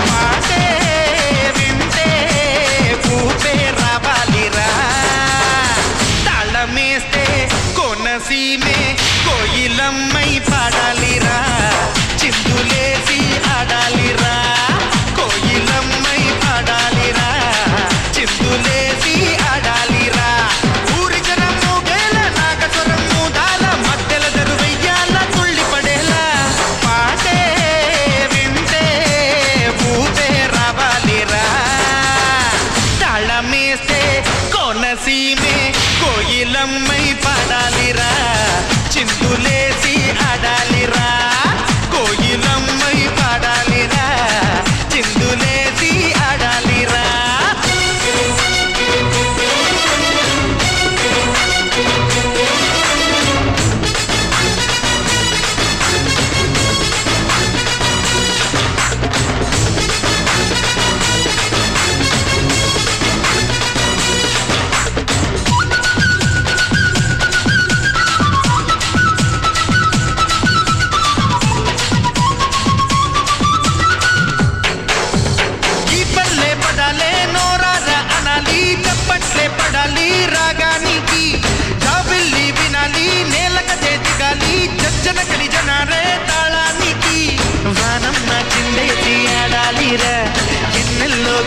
పాటే వింటే ఊపే రావాలిరా తాళమేస్తే కోనసీమే కోయిలమ్మై పాడాలిరా చిందులేసి ఆడాలిరా కోయిలమ్మై పాడాలిరా చిందులేసి ఆడాలిరా ఊరి జనం మూగేల నాగస్వరం మూదాల మధ్యల జరువెయ్యాల తుళ్ళి పడేలా పాటే వింటే ఊపే రావాలిరా తాళమేస్తే కోనసీమే కోయిలమ్మై పాడాలిరా చిందులేసి ఆడాలిరా కోయిలమ్మై పాడాలిరా చిందులేసి ఆడాలిరా ఈ పల్లె పడాలే నోరారా అనాలి చప్పట్లే పడాలి రాగానికి జాబిల్లి వినాలి నేలకదే దిగాలి జజ్జన కలి జనారే తాళానికి వానమ్మ చిందేసి ఆడాలిరా ఎన్నెల్లో